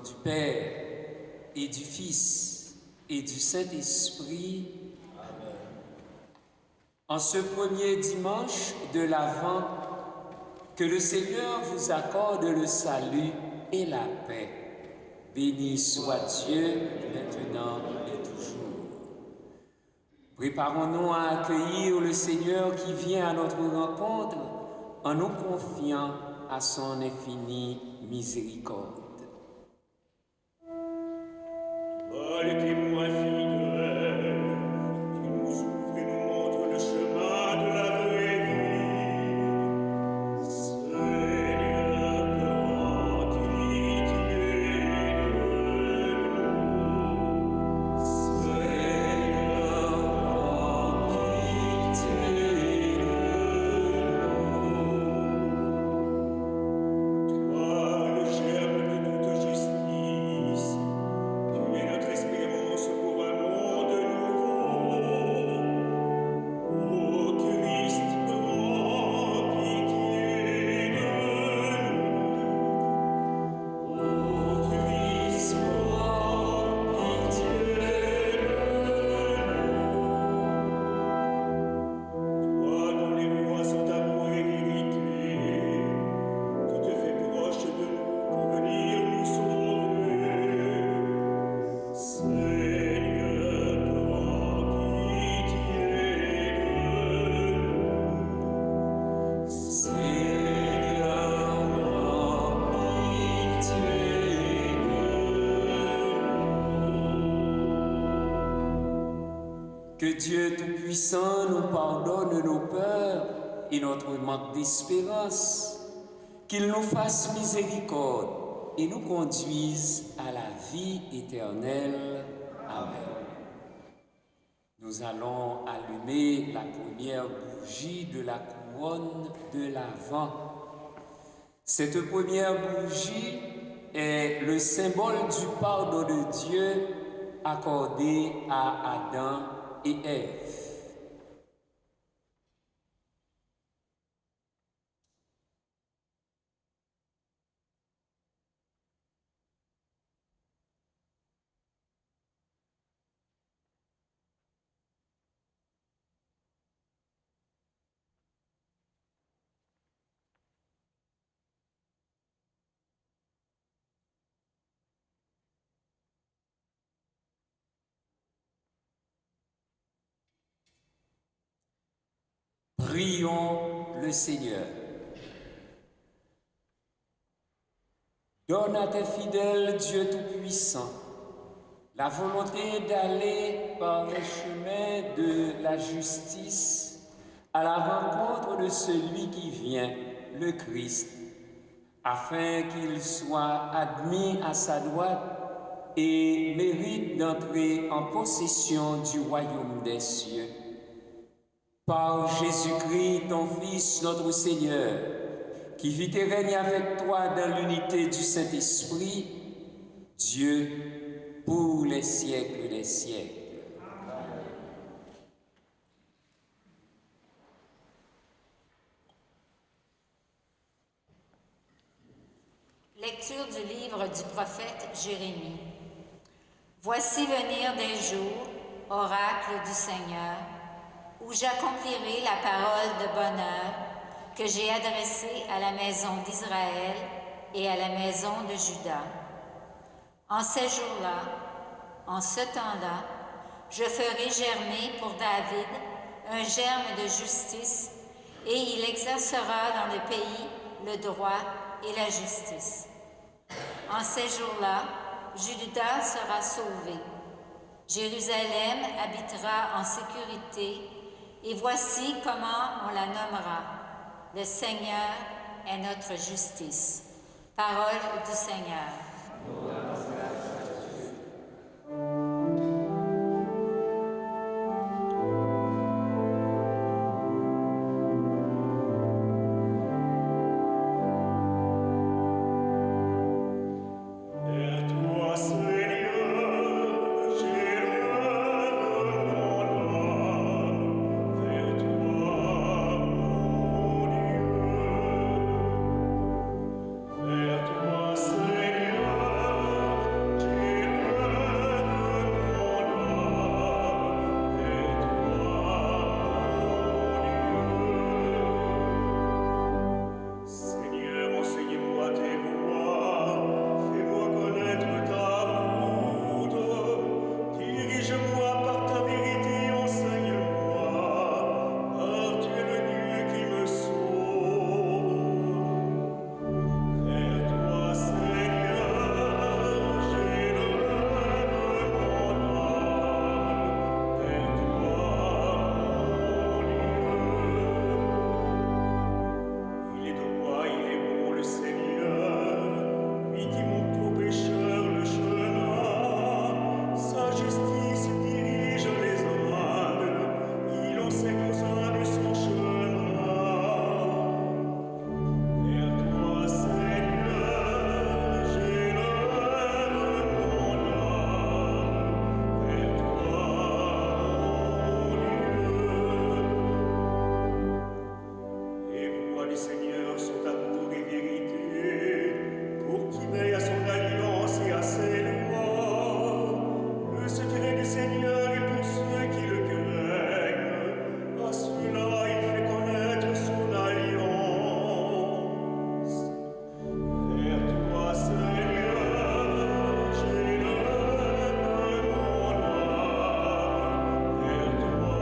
du Père et du Fils et du Saint-Esprit. Amen. En ce premier dimanche de l'Avent, que le Seigneur vous accorde le salut et la paix. Béni soit Dieu, maintenant et toujours. Préparons-nous à accueillir le Seigneur qui vient à notre rencontre en nous confiant à son infinie miséricorde. Toi, le témoin fidèle, qui nous ouvre et nous montre le chemin de la vraie vie. Seigneur, prends pitié de nous. Seigneur, prends pitié de nous. Toi, le germe de toute justice, tu es notre espérance pour un monde nouveau. Ô Christ, prends pitié de nous. Ô Christ, prends pitié de nous. Toi dont les voies sont amour et vérité, tu te fais proche de nous pour venir nous sauver. Seigneur, prends pitié de nous. Seigneur, prends pitié de nous. Que Dieu Tout-Puissant nous pardonne nos peurs et notre manque d'espérance, qu'il nous fasse miséricorde et nous conduise à la vie éternelle. Amen. Nous allons allumer la première bougie de la couronne de l'Avent. Cette première bougie est le symbole du pardon de Dieu accordé à Adam et Ève. Prions le Seigneur. Donne à tes fidèles, Dieu Tout-Puissant, la volonté d'aller par les chemins de la justice à la rencontre de celui qui vient, le Christ, afin qu'il soit admis à sa droite et mérite d'entrer en possession du royaume des cieux. Par Jésus-Christ, ton Fils, notre Seigneur, qui vit et règne avec toi dans l'unité du Saint-Esprit, Dieu, pour les siècles des siècles. Lecture du livre du prophète Jérémie. Voici venir des jours, oracle du Seigneur, où j'accomplirai la parole de bonheur que j'ai adressée à la maison d'Israël et à la maison de Juda. En ces jours-là, en ce temps-là, je ferai germer pour David un germe de justice, et il exercera dans le pays le droit et la justice. En ces jours-là, Juda sera sauvé. Jérusalem habitera en sécurité, et voici comment on la nommera. Le Seigneur est notre justice. Parole du Seigneur. Vers toi, Seigneur, j'élève mon âme. Vers toi, mon Dieu. Vers toi, Seigneur, qui veille à son alliance et à ses lois. Le secret du Seigneur est pour ceux qui le craignent. À ceux-là, il fait connaître son alliance. Vers toi, Seigneur, j'élève mon âme. Vers toi, mon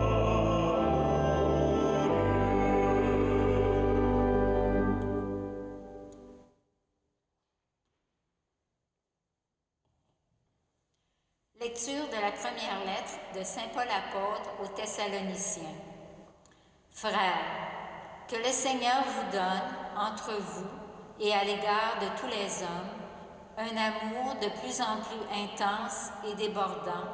Lecture de la première lettre de Saint Paul apôtre aux Thessaloniciens. Frères, que le Seigneur vous donne, entre vous et à l'égard de tous les hommes, un amour de plus en plus intense et débordant,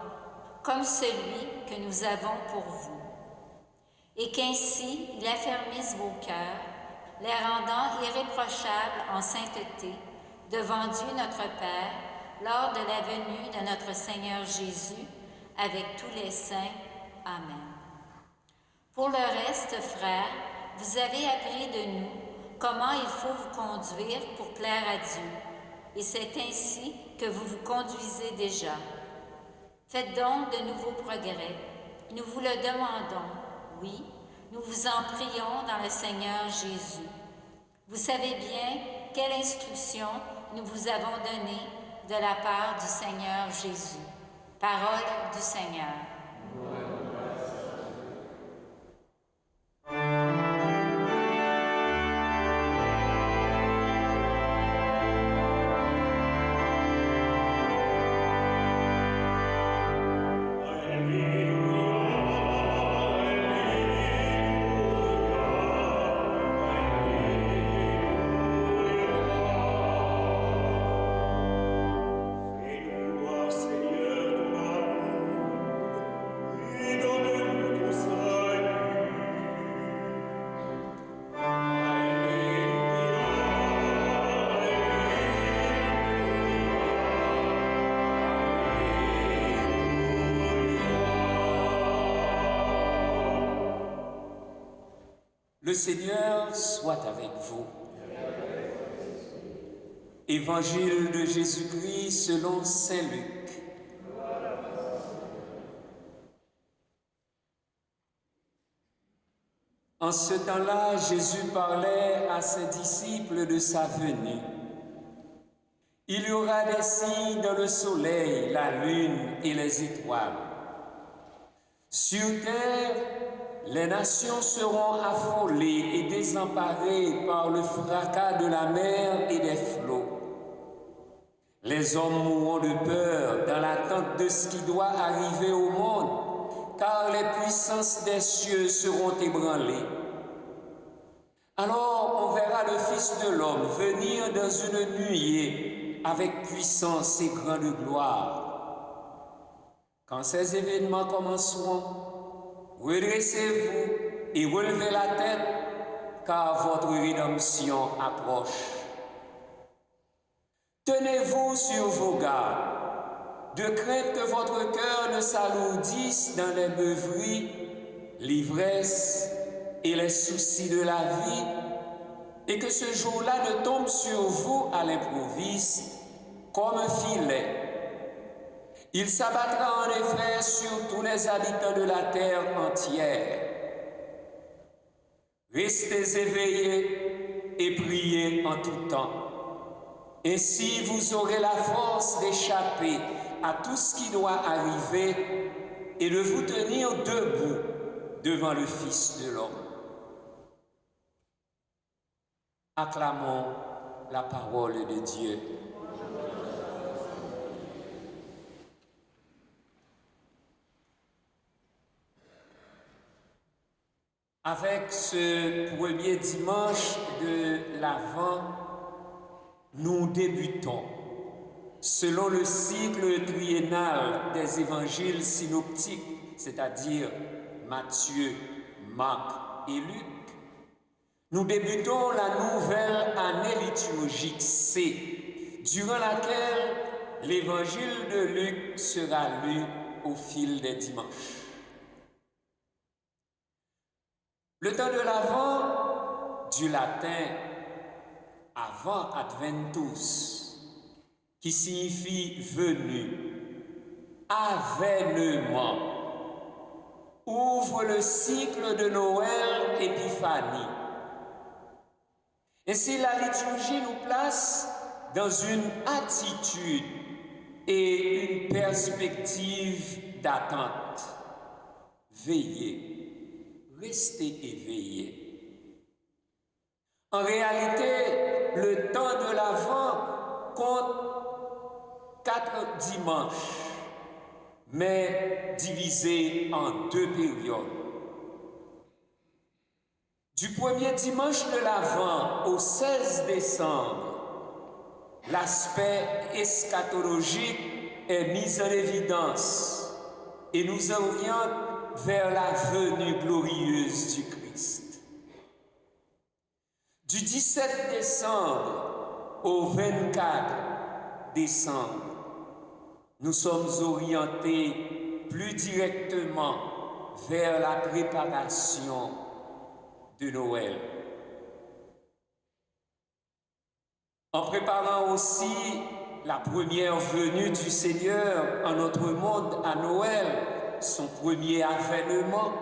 comme celui que nous avons pour vous. Et qu'ainsi il affermisse vos cœurs, les rendant irréprochables en sainteté, devant Dieu notre Père, lors de la venue de notre Seigneur Jésus, avec tous les saints. Amen. Pour le reste, frères, vous avez appris de nous comment il faut vous conduire pour plaire à Dieu, et c'est ainsi que vous vous conduisez déjà. Faites donc de nouveaux progrès, nous vous le demandons, oui, nous vous en prions dans le Seigneur Jésus. Vous savez bien quelle instruction nous vous avons donnée de la part du Seigneur Jésus. Parole du Seigneur. Fais-nous voir, Seigneur, ton amour, et donne-nous ton salut. Le Seigneur soit avec vous. Évangile de Jésus-Christ selon saint Luc. En ce temps-là, Jésus parlait à ses disciples de sa venue. Il y aura des signes dans le soleil, la lune et les étoiles. Sur terre, les nations seront affolées et désemparées par le fracas de la mer et des flots. Les hommes mourront de peur dans l'attente de ce qui doit arriver au monde, car les puissances des cieux seront ébranlées. Alors on verra le Fils de l'homme venir dans une nuée avec puissance et grande gloire. Quand ces événements commenceront, redressez-vous et relevez la tête, car votre rédemption approche. Tenez-vous sur vos gardes, de crainte que votre cœur ne s'alourdisse dans les beuveries, l'ivresse et les soucis de la vie, et que ce jour-là ne tombe sur vous à l'improviste comme un filet. Il s'abattra en effet sur tous les habitants de la terre entière. Restez éveillés et priez en tout temps. Ainsi vous aurez la force d'échapper à tout ce qui doit arriver et de vous tenir debout devant le Fils de l'homme. Acclamons la parole de Dieu. Avec ce premier dimanche de l'Avent, nous débutons, selon le cycle triennal des évangiles synoptiques, c'est-à-dire Matthieu, Marc et Luc, nous débutons la nouvelle année liturgique C, durant laquelle l'évangile de Luc sera lu au fil des dimanches. Le temps de l'Avent, du latin avant Adventus, qui signifie venu, avènement, ouvre le cycle de Noël, Épiphanie. Ainsi, la liturgie nous place dans une attitude et une perspective d'attente. Veillez, restez éveillés. En réalité, le temps de l'Avent compte 4 dimanches, mais divisés en 2 périodes. Du premier dimanche de l'Avent au 16 décembre, l'aspect eschatologique est mis en évidence et nous oriente vers la venue glorieuse du Christ. Du 17 décembre au 24 décembre, nous sommes orientés plus directement vers la préparation de Noël. En préparant aussi la première venue du Seigneur en notre monde à Noël, son premier avènement,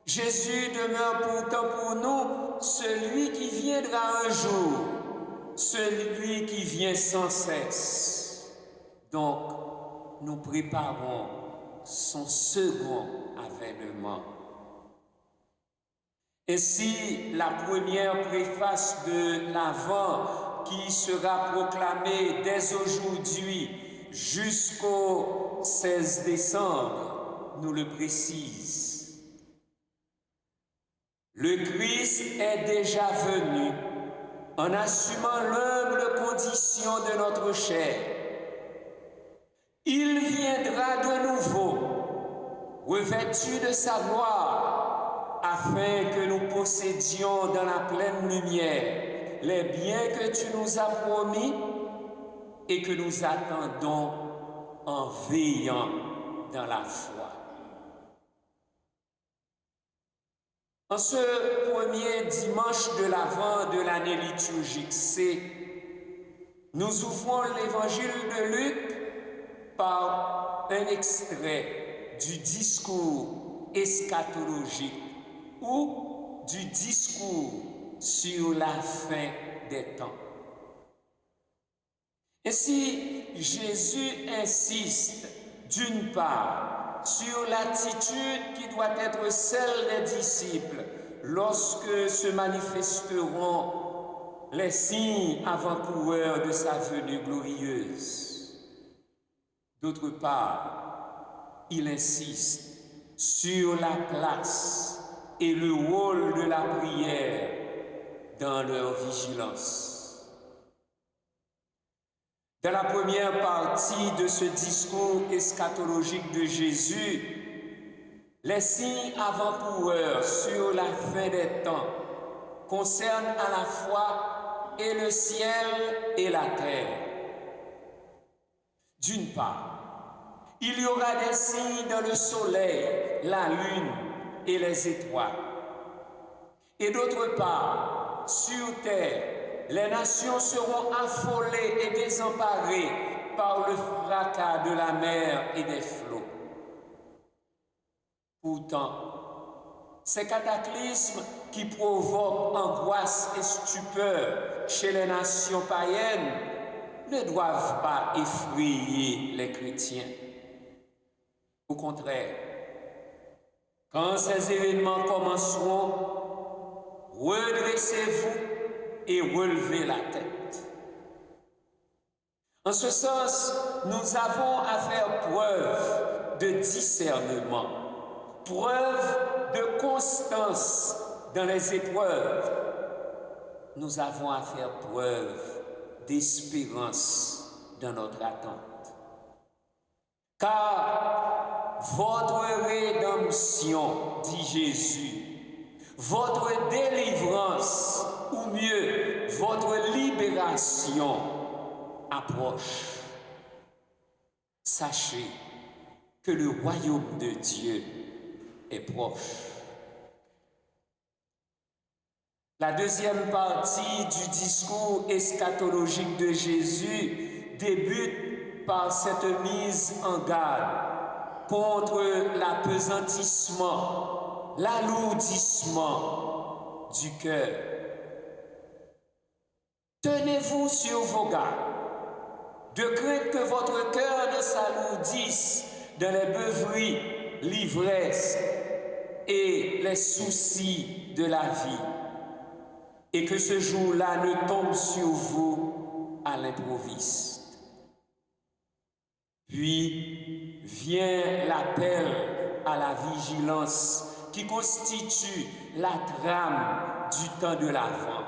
Jésus demeure pourtant pour nous celui qui viendra un jour, celui qui vient sans cesse. Donc, nous préparons son second avènement. Ainsi, la première préface de l'Avent qui sera proclamée dès aujourd'hui jusqu'au 16 décembre nous le précise. Le Christ est déjà venu en assumant l'humble condition de notre chair. Il viendra de nouveau, revêtu de sa gloire, afin que nous possédions dans la pleine lumière les biens que tu nous as promis et que nous attendons en veillant dans la foi. En ce premier dimanche de l'Avent de l'année liturgique C, nous ouvrons l'évangile de Luc par un extrait du discours eschatologique ou du discours sur la fin des temps. Ainsi, Jésus insiste d'une part sur l'attitude qui doit être celle des disciples lorsque se manifesteront les signes avant-coureurs de sa venue glorieuse. D'autre part, il insiste sur la place et le rôle de la prière dans leur vigilance. Dans la première partie de ce discours eschatologique de Jésus, les signes avant-coureurs sur la fin des temps concernent à la fois et le ciel et la terre. D'une part, il y aura des signes dans le soleil, la lune et les étoiles. Et d'autre part, sur terre, les nations seront affolées et désemparées par le fracas de la mer et des flots. Pourtant, ces cataclysmes qui provoquent angoisse et stupeur chez les nations païennes ne doivent pas effrayer les chrétiens. Au contraire, quand ces événements commenceront, redressez-vous et relevez la tête. En ce sens, nous avons à faire preuve de discernement, preuve de constance dans les épreuves. Nous avons à faire preuve d'espérance dans notre attente. Car votre rédemption, dit Jésus, votre délivrance, ou mieux, votre libération approche. Sachez que le royaume de Dieu est proche. La deuxième partie du discours eschatologique de Jésus débute par cette mise en garde contre l'apesantissement, l'alourdissement du cœur. Tenez-vous sur vos gardes, de crainte que votre cœur ne s'alourdisse dans les beuveries, l'ivresse et les soucis de la vie, et que ce jour-là ne tombe sur vous à l'improviste. Puis vient l'appel à la vigilance qui constitue la trame du temps de l'Avent.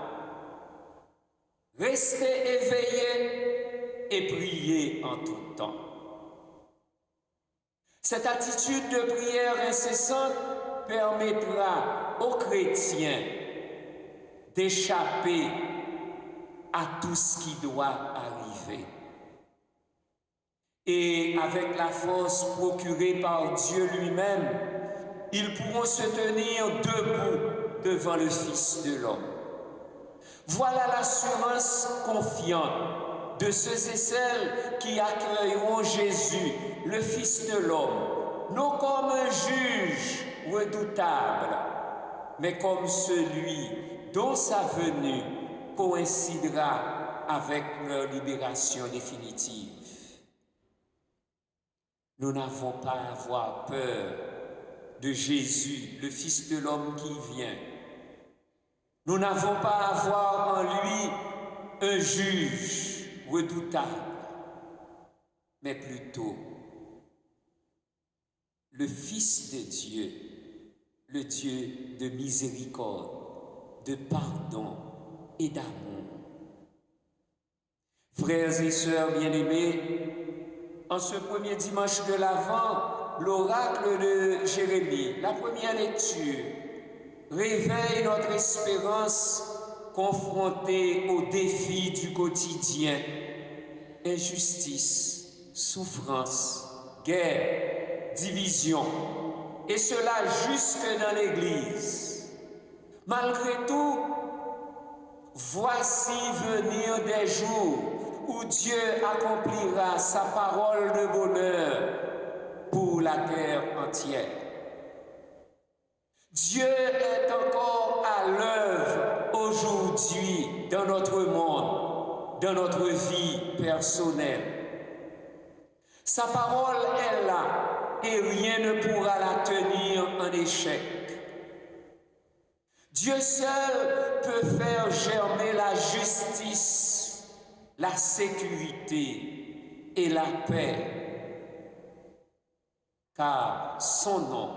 Restez éveillés et priez en tout temps. Cette attitude de prière incessante permettra aux chrétiens d'échapper à tout ce qui doit arriver. Et avec la force procurée par Dieu lui-même, ils pourront se tenir debout devant le Fils de l'homme. Voilà l'assurance confiante de ceux et celles qui accueilleront Jésus, le Fils de l'homme, non comme un juge redoutable, mais comme celui dont sa venue coïncidera avec leur libération définitive. Nous n'avons pas à avoir peur de Jésus, le Fils de l'homme qui vient. Nous n'avons pas à avoir en lui un juge redoutable, mais plutôt le Fils de Dieu, le Dieu de miséricorde, de pardon et d'amour. Frères et sœurs bien-aimés, en ce premier dimanche de l'Avent, l'oracle de Jérémie, la première lecture, réveille notre espérance confrontée aux défis du quotidien. Injustice, souffrance, guerre, division, et cela jusque dans l'Église. Malgré tout, voici venir des jours où Dieu accomplira sa parole de bonheur pour la terre entière. Dieu est encore à l'œuvre aujourd'hui dans notre monde, dans notre vie personnelle. Sa parole est là et rien ne pourra la tenir en échec. Dieu seul peut faire germer la justice, la sécurité et la paix, car son nom,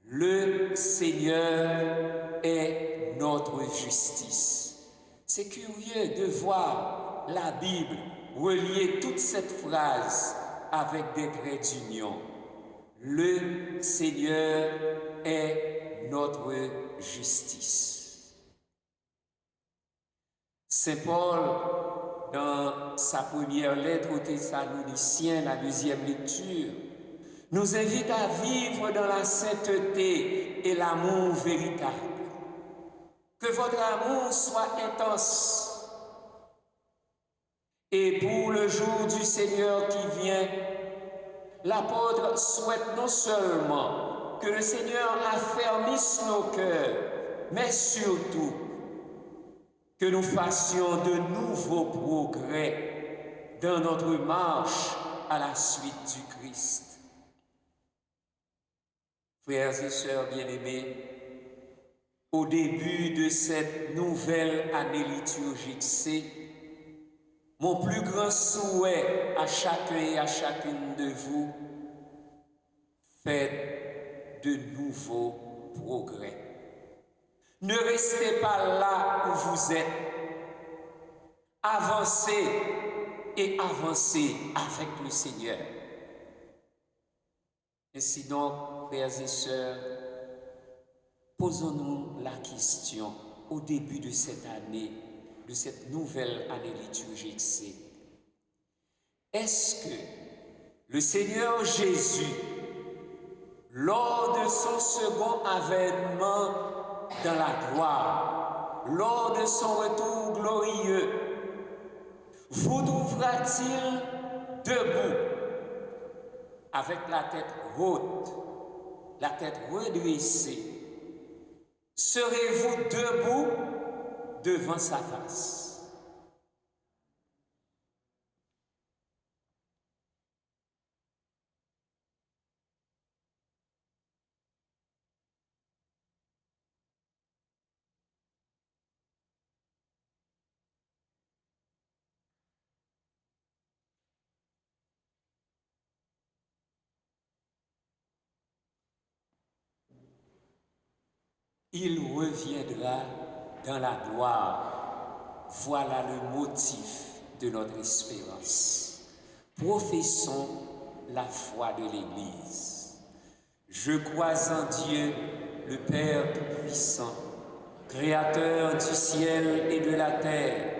le Seigneur, est notre justice. C'est curieux de voir la Bible relier toute cette phrase avec des traits d'union. Le Seigneur est notre justice. Saint Paul, dans sa première lettre aux Thessaloniciens, la deuxième lecture, nous invite à vivre dans la sainteté et l'amour véritable. Que votre amour soit intense. Et pour le jour du Seigneur qui vient, l'apôtre souhaite non seulement que le Seigneur affermisse nos cœurs, mais surtout que nous fassions de nouveaux progrès dans notre marche à la suite du Christ. Frères et sœurs bien-aimés, au début de cette nouvelle année liturgique C, mon plus grand souhait à chacun et à chacune de vous, faites de nouveaux progrès. Ne restez pas là où vous êtes. Avancez et avancez avec le Seigneur. Ainsi donc, frères et sœurs, posons-nous la question au début de cette année, de cette nouvelle année liturgique C. Est-ce que le Seigneur Jésus, lors de son second avènement dans la gloire, lors de son retour glorieux, vous trouvera-t-il debout, avec la tête haute, la tête redressée? Serez-vous debout devant sa face? Il reviendra dans la gloire. Voilà le motif de notre espérance. Professons la foi de l'Église. Je crois en Dieu, le Père Tout-Puissant, Créateur du ciel et de la terre,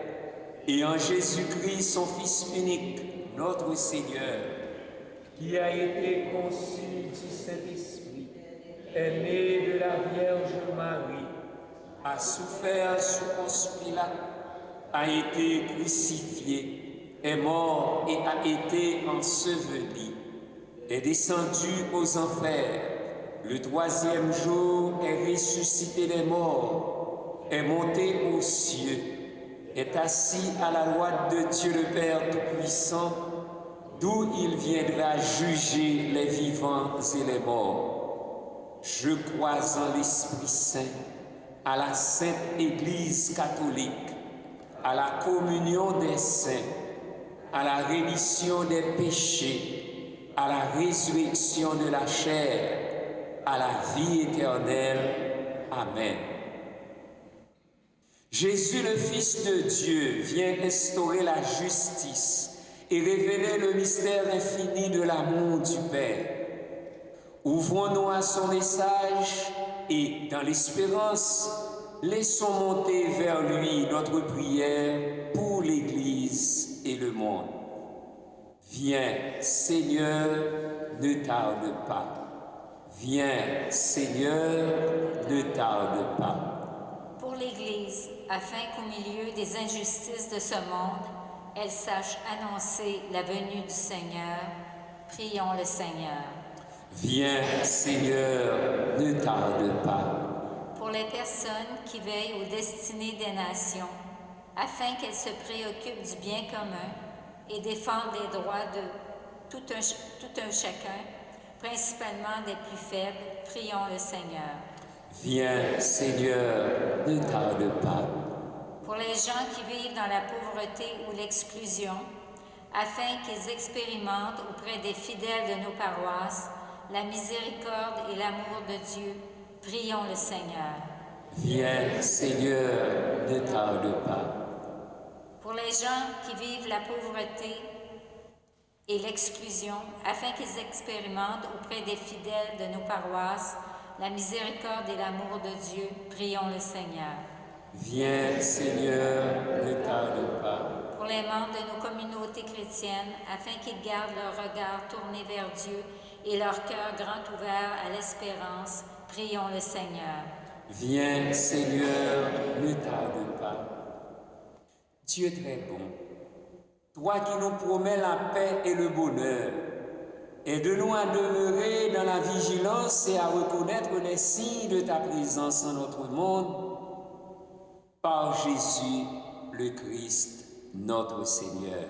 et en Jésus-Christ, son Fils unique, notre Seigneur, qui a été conçu du Saint-Esprit, est né de la Vierge Marie, a souffert sous Ponce Pilate, a été crucifié, est mort et a été enseveli, est descendu aux enfers, le troisième jour est ressuscité des morts, est monté aux cieux, est assis à la droite de Dieu le Père Tout-Puissant, d'où il viendra juger les vivants et les morts. Je crois en l'Esprit Saint, à la Sainte Église catholique, à la communion des saints, à la rémission des péchés, à la résurrection de la chair, à la vie éternelle. Amen. Jésus, le Fils de Dieu, vient instaurer la justice et révéler le mystère infini de l'amour du Père. Ouvrons-nous à son message et, dans l'espérance, laissons monter vers lui notre prière pour l'Église et le monde. Viens, Seigneur, ne tarde pas. Viens, Seigneur, ne tarde pas. Pour l'Église, afin qu'au milieu des injustices de ce monde, elle sache annoncer la venue du Seigneur, prions le Seigneur. Viens, Seigneur, ne tarde pas. Pour les personnes qui veillent aux destinées des nations, afin qu'elles se préoccupent du bien commun et défendent les droits de tout un chacun, principalement des plus faibles, prions le Seigneur. Viens, Seigneur, ne tarde pas. Pour les gens qui vivent dans la pauvreté ou l'exclusion, afin qu'ils expérimentent auprès des fidèles de nos paroisses la miséricorde et l'amour de Dieu, prions le Seigneur. Viens, Seigneur, ne tarde pas. Pour les gens qui vivent la pauvreté et l'exclusion, afin qu'ils expérimentent auprès des fidèles de nos paroisses la miséricorde et l'amour de Dieu, prions le Seigneur. Viens, Seigneur, ne tarde pas. Pour les membres de nos communautés chrétiennes, afin qu'ils gardent leur regard tourné vers Dieu et leur cœur grand ouvert à l'espérance, prions le Seigneur. Viens, Seigneur, ne tarde pas. Dieu très bon, toi qui nous promets la paix et le bonheur, aide-nous à demeurer dans la vigilance et à reconnaître les signes de ta présence en notre monde, par Jésus le Christ, notre Seigneur.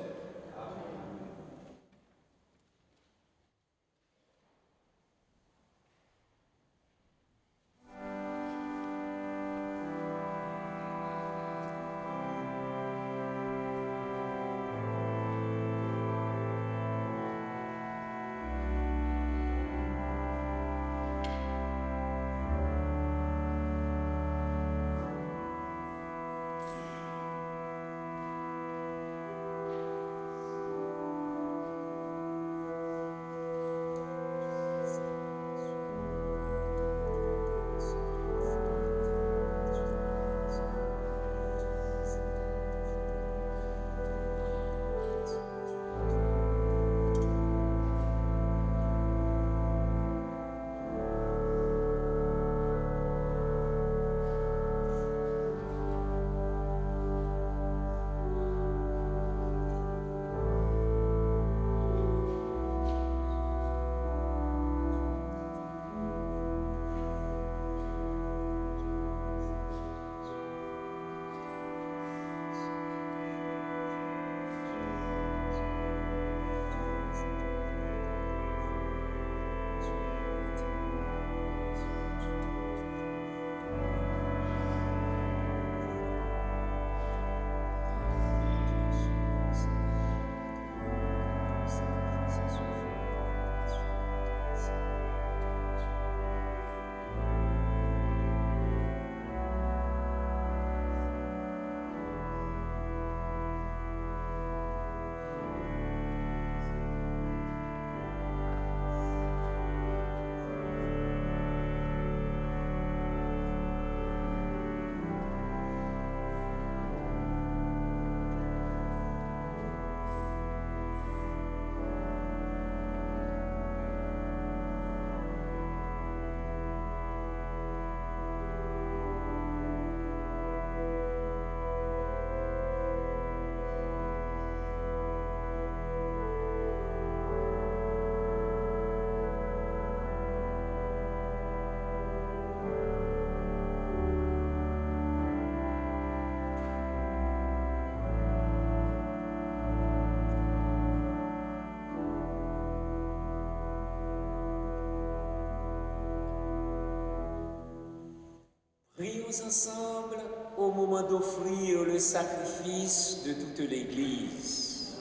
Prions ensemble au moment d'offrir le sacrifice de toute l'Église.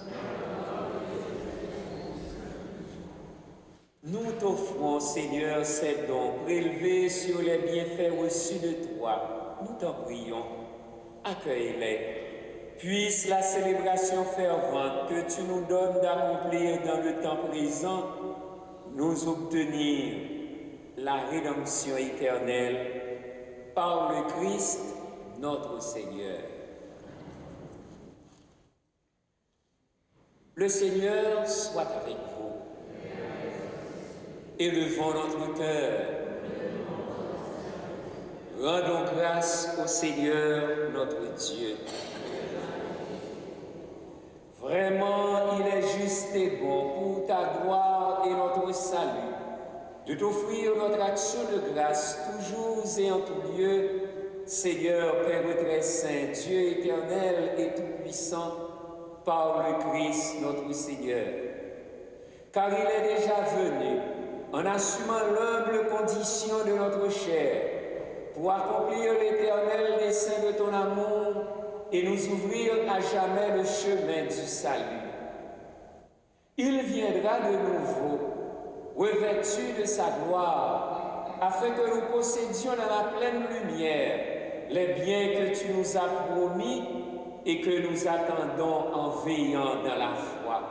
Nous t'offrons, Seigneur, ces dons prélevés sur les bienfaits reçus de toi. Nous t'en prions. Accueille-les. Puisse la célébration fervente que tu nous donnes d'accomplir dans le temps présent nous obtenir la rédemption éternelle par le Christ notre Seigneur. Le Seigneur soit avec vous. Élevons notre cœur. Rendons grâce au Seigneur notre Dieu. Vraiment, il est juste et bon pour ta gloire et notre salut de t'offrir notre action de grâce toujours et en tout lieu, Seigneur, Père très saint, Dieu éternel et tout-puissant, par le Christ notre Seigneur. Car il est déjà venu, en assumant l'humble condition de notre chair, pour accomplir l'éternel dessein de ton amour et nous ouvrir à jamais le chemin du salut. Il viendra de nouveau, revêtu de sa gloire, afin que nous possédions dans la pleine lumière les biens que tu nous as promis et que nous attendons en veillant dans la foi.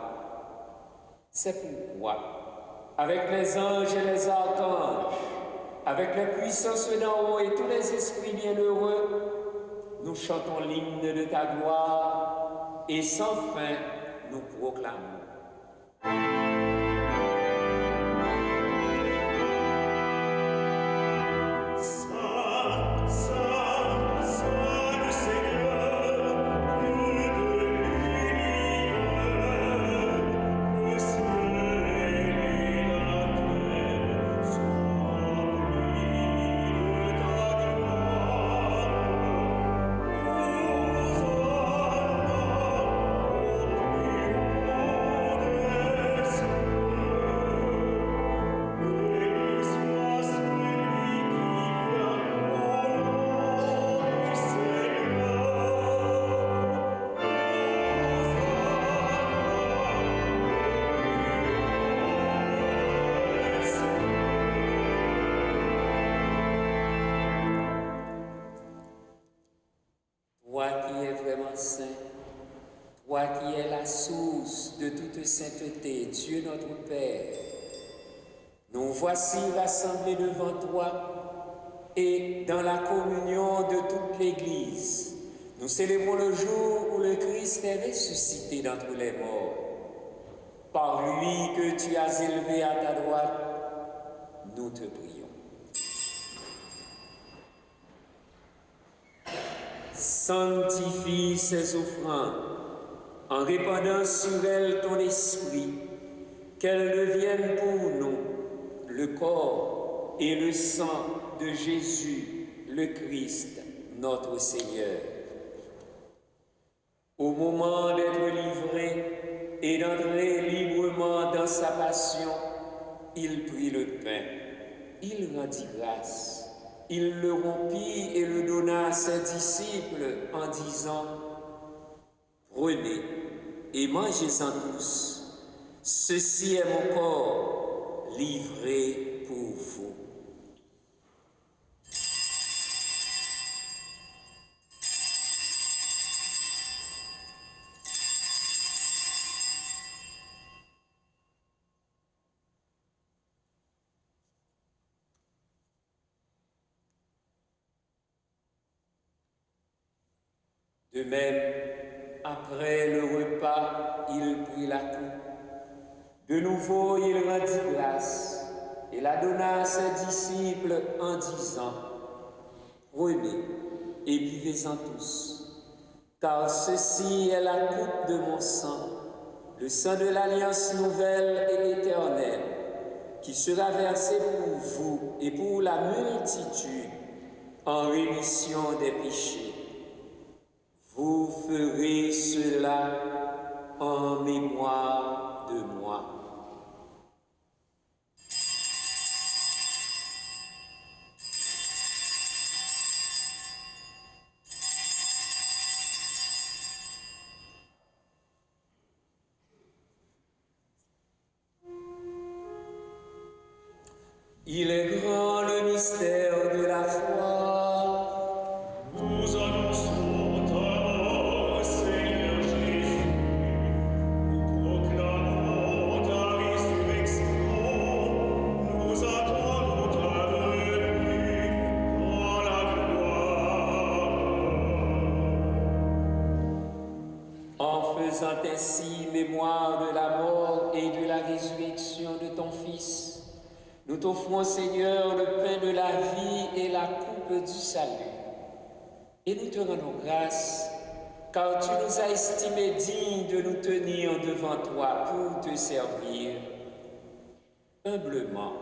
C'est pourquoi, avec les anges et les archanges, avec les puissances d'en haut et tous les esprits bienheureux, nous chantons l'hymne de ta gloire et sans fin nous proclamons. Toi qui es la source de toute sainteté, Dieu notre Père, nous voici rassemblés devant toi et dans la communion de toute l'Église. Nous célébrons le jour où le Christ est ressuscité d'entre les morts. Par lui que tu as élevé à ta droite, nous te prions. Sanctifie ces offrandes en répandant sur elles ton esprit, qu'elles deviennent pour nous le corps et le sang de Jésus, le Christ, notre Seigneur. Au moment d'être livré et d'entrer librement dans sa passion, il prit le pain, il rendit grâce, il le rompit et le donna à ses disciples en disant: prenez et mangez-en tous. Ceci est mon corps livré pour vous. De même, après le repas, il prit la coupe. De nouveau, il rendit grâce et la donna à ses disciples en disant: prenez et buvez-en tous, car ceci est la coupe de mon sang, le sang de l'alliance nouvelle et éternelle, qui sera versé pour vous et pour la multitude en rémission des péchés. Vous ferez cela en mémoire de moi. Il est grand le mystère de la foi. Nous annonçons ta mort, Seigneur Jésus. Nous proclamons ta résurrection. Nous attendons ta venue dans la gloire. En faisant ainsi mémoire de la mort et de la résurrection de ton Fils, nous t'offrons, Seigneur, le pain de la vie et la coupe du salut. Et nous te rendons grâce, car tu nous as estimés dignes de nous tenir devant toi pour te servir. Humblement,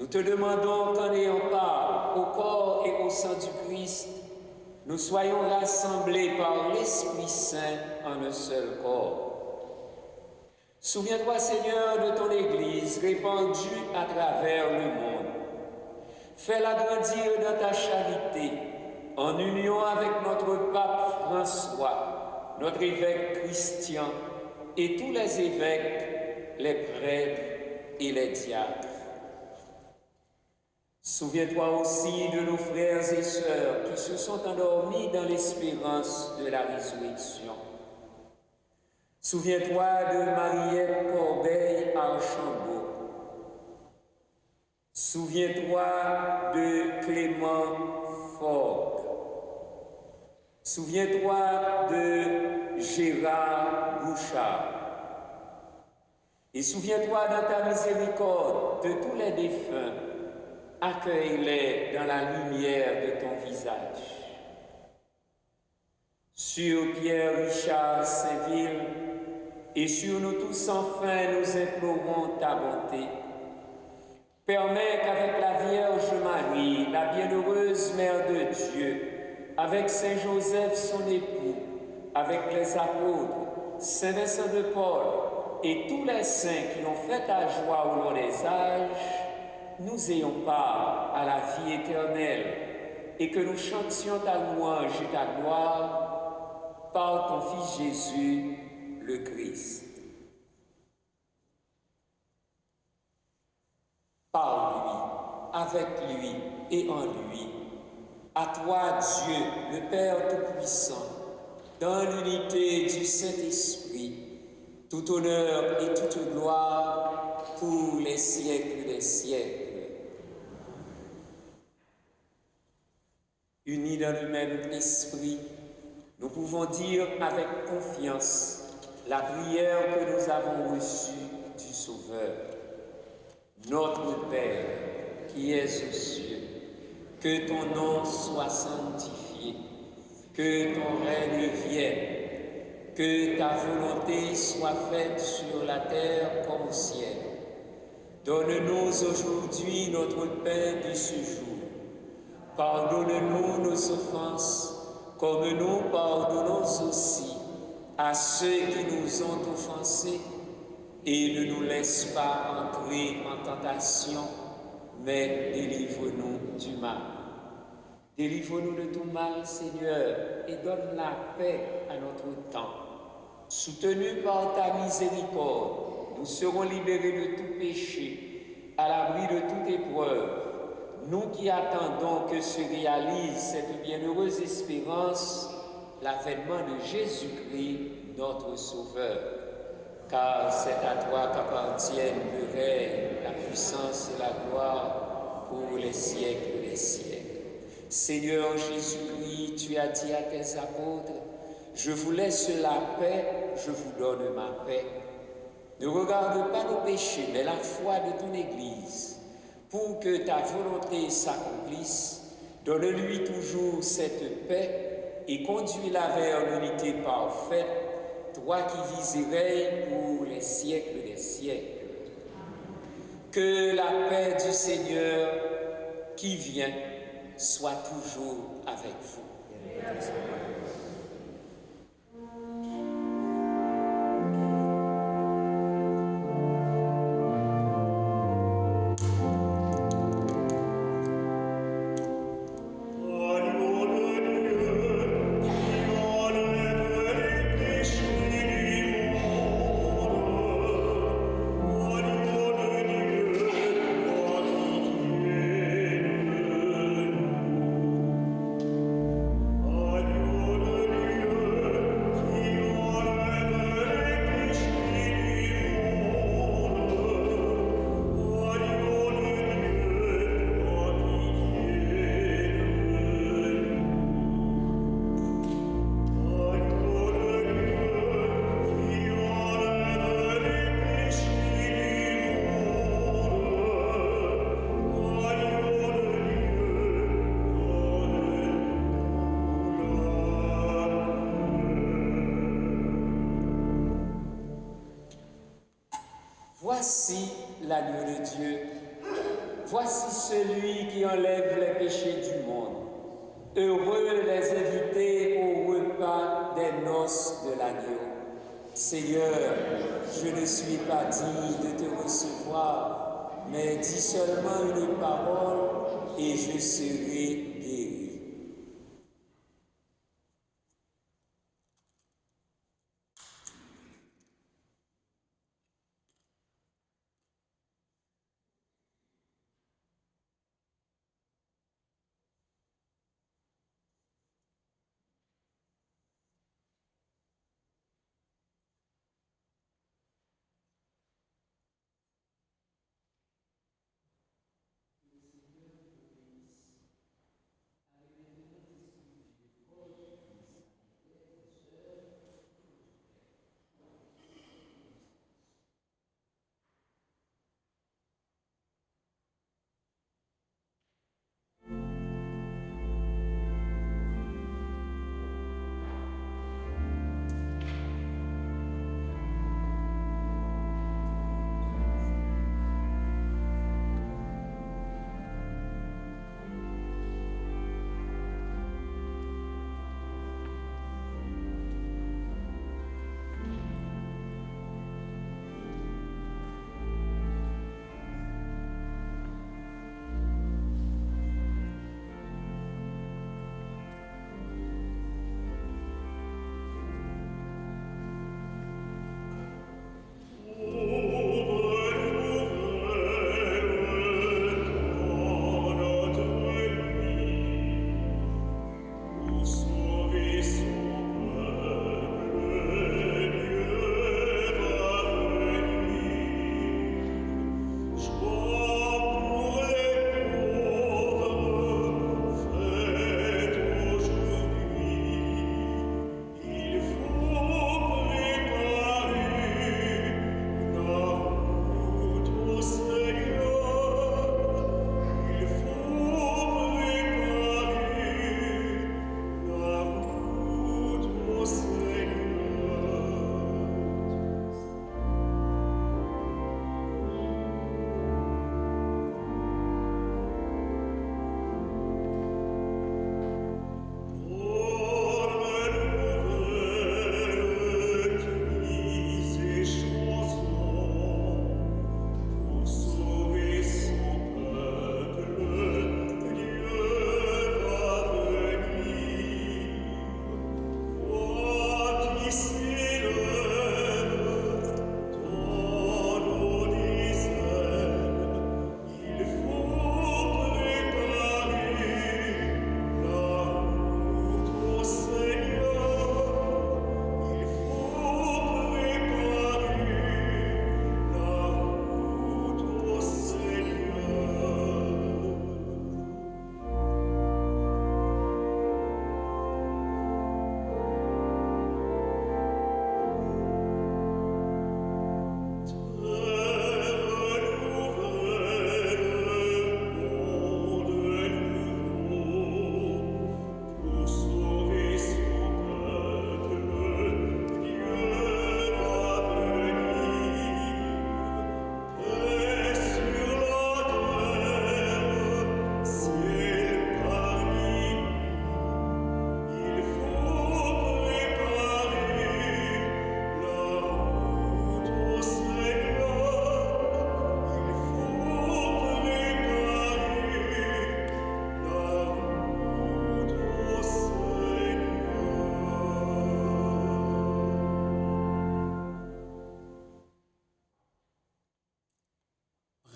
nous te demandons qu'en ayant part au corps et au sang du Christ, nous soyons rassemblés par l'Esprit Saint en un seul corps. Souviens-toi, Seigneur, de ton Église répandue à travers le monde. Fais-la grandir dans ta charité, en union avec notre pape François, notre évêque Christian et tous les évêques, les prêtres et les diacres. Souviens-toi aussi de nos frères et sœurs qui se sont endormis dans l'espérance de la résurrection. Souviens-toi de Mariette Corbeil-Archambault. Souviens-toi de Clément Fogg. Souviens-toi de Gérard Bouchard. Et souviens-toi dans ta miséricorde de tous les défunts. Accueille-les dans la lumière de ton visage. Sur Pierre-Richard Saint-Ville et sur nous tous enfin, nous implorons ta bonté. Permets qu'avec la Vierge Marie, la bienheureuse Mère de Dieu, avec Saint Joseph son époux, avec les apôtres, Saint Vincent de Paul et tous les saints qui ont fait ta joie au long des âges, nous ayons part à la vie éternelle et que nous chantions ta louange et ta gloire par ton Fils Jésus, le Christ. Par lui, avec lui et en lui, à toi, Dieu, le Père Tout-Puissant, dans l'unité du Saint-Esprit, tout honneur et toute gloire pour les siècles des siècles. Unis dans le même esprit, nous pouvons dire avec confiance la prière que nous avons reçue du Sauveur. Notre Père, qui es aux cieux, que ton nom soit sanctifié, que ton règne vienne, que ta volonté soit faite sur la terre comme au ciel. Donne-nous aujourd'hui notre pain de ce jour. Pardonne-nous nos offenses, comme nous pardonnons aussi à ceux qui nous ont offensés, et ne nous laisse pas entrer en tentation, mais délivre-nous du mal. Délivre-nous de tout mal, Seigneur, et donne la paix à notre temps. Soutenus par ta miséricorde, nous serons libérés de tout péché, à l'abri de toute épreuve, nous qui attendons que se réalise cette bienheureuse espérance, l'avènement de Jésus-Christ, notre Sauveur. Car c'est à toi qu'appartiennent le règne, la puissance et la gloire pour les siècles des siècles. Seigneur Jésus-Christ, tu as dit à tes apôtres, « Je vous laisse la paix, je vous donne ma paix. » Ne regarde pas nos péchés, mais la foi de ton Église. Pour que ta volonté s'accomplisse, donne-lui toujours cette paix et conduis-la vers l'unité parfaite, toi qui vis et règnes pour les siècles des siècles. Que la paix du Seigneur qui vient soit toujours avec vous. Voici l'agneau de Dieu. Voici celui qui enlève les péchés du monde. Heureux les invités au repas des noces de l'agneau. Seigneur, je ne suis pas digne de te recevoir, mais dis seulement une parole et je serai guéri.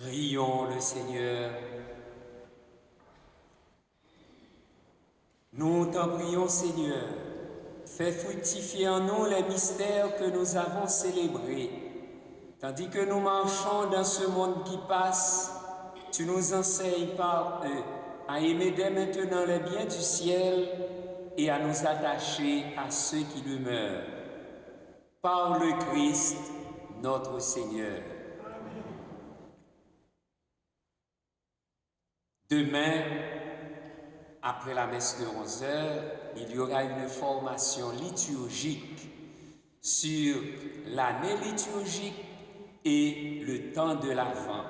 Prions le Seigneur. Nous t'en prions, Seigneur. Fais fructifier en nous les mystères que nous avons célébrés. Tandis que nous marchons dans ce monde qui passe, tu nous enseignes par eux à aimer dès maintenant les biens du ciel et à nous attacher à ceux qui demeurent. Par le Christ, notre Seigneur. Demain, après la messe de 11h, il y aura une formation liturgique sur l'année liturgique et le temps de l'Avent.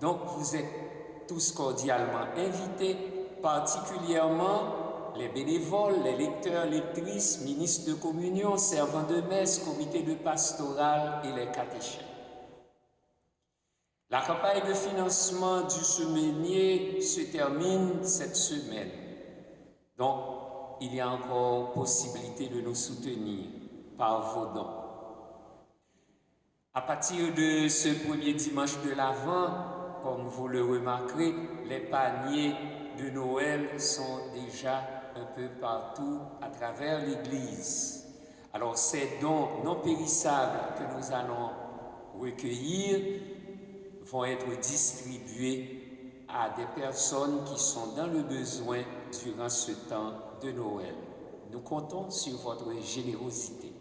Donc vous êtes tous cordialement invités, particulièrement les bénévoles, les lecteurs, lectrices, ministres de communion, servants de messe, comité de pastoral et les catéchènes. La campagne de financement du semainier se termine cette semaine. Donc, il y a encore possibilité de nous soutenir par vos dons. À partir de ce premier dimanche de l'Avent, comme vous le remarquerez, les paniers de Noël sont déjà un peu partout à travers l'Église. Alors, ces dons non périssables que nous allons recueillir vont être distribués à des personnes qui sont dans le besoin durant ce temps de Noël. Nous comptons sur votre générosité.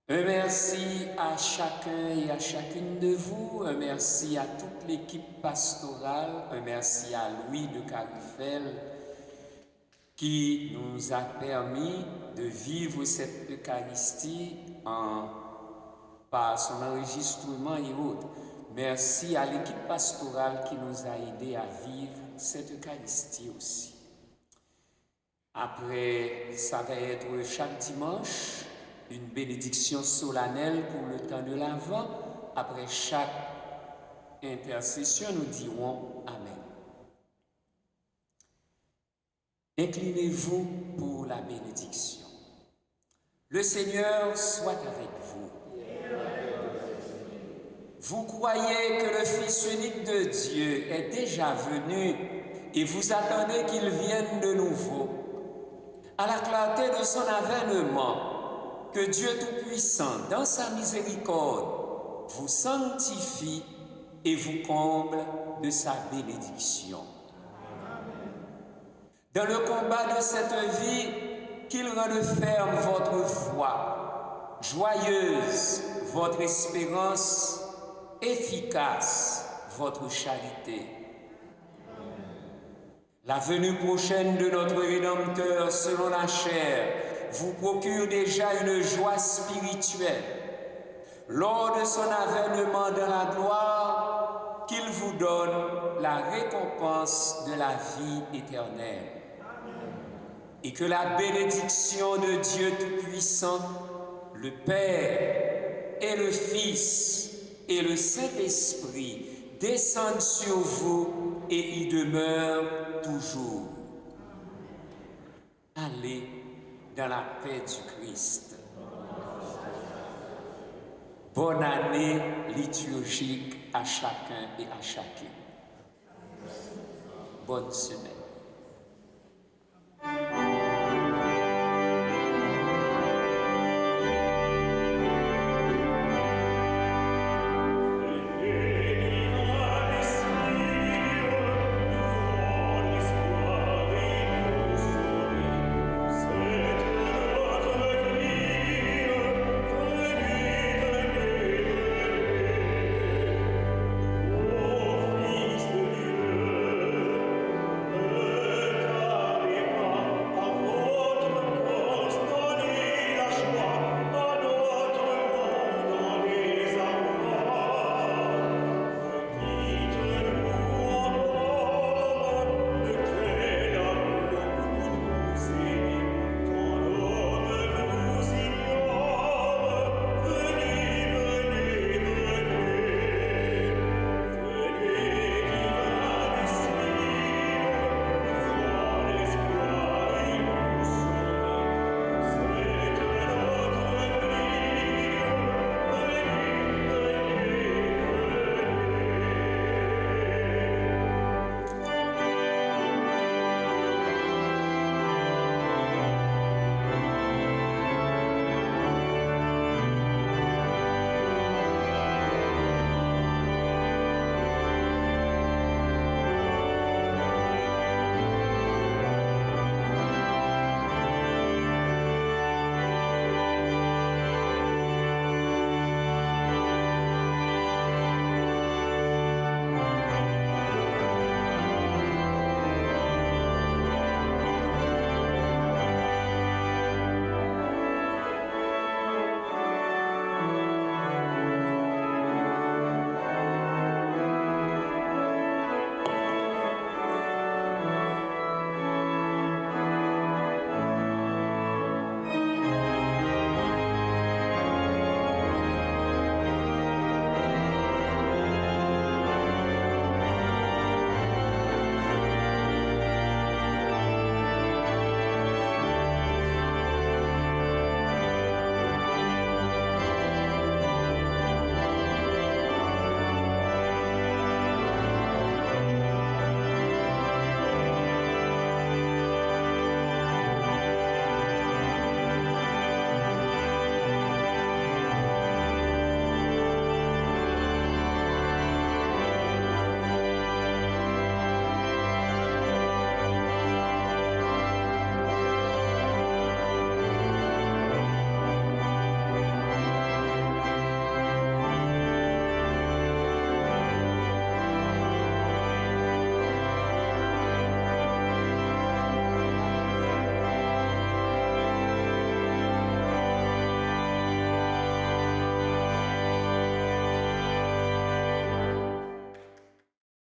Un merci à chacun et à chacune de vous, un merci à toute l'équipe pastorale, un merci à Louis de Carufel qui nous a permis de vivre cette Eucharistie par son enregistrement et autres. Merci à l'équipe pastorale qui nous a aidés à vivre cette Eucharistie aussi. Après, ça va être chaque dimanche une bénédiction solennelle pour le temps de l'Avent. Après chaque intercession, nous dirons Amen. Inclinez-vous pour la bénédiction. Le Seigneur soit avec vous. Vous croyez que le Fils unique de Dieu est déjà venu et vous attendez qu'il vienne de nouveau. À la clarté de son avènement, que Dieu Tout-Puissant, dans sa miséricorde, vous sanctifie et vous comble de sa bénédiction. Dans le combat de cette vie, qu'il rende ferme votre foi, joyeuse votre espérance, efficace votre charité. La venue prochaine de notre Rédempteur selon la chair vous procure déjà une joie spirituelle. Lors de son avènement dans la gloire, qu'il vous donne la récompense de la vie éternelle. Et que la bénédiction de Dieu Tout-Puissant, le Père et le Fils et le Saint-Esprit descendent sur vous et y demeurent toujours. Allez dans la paix du Christ. Bonne année liturgique à chacun et à chacune. Bonne semaine.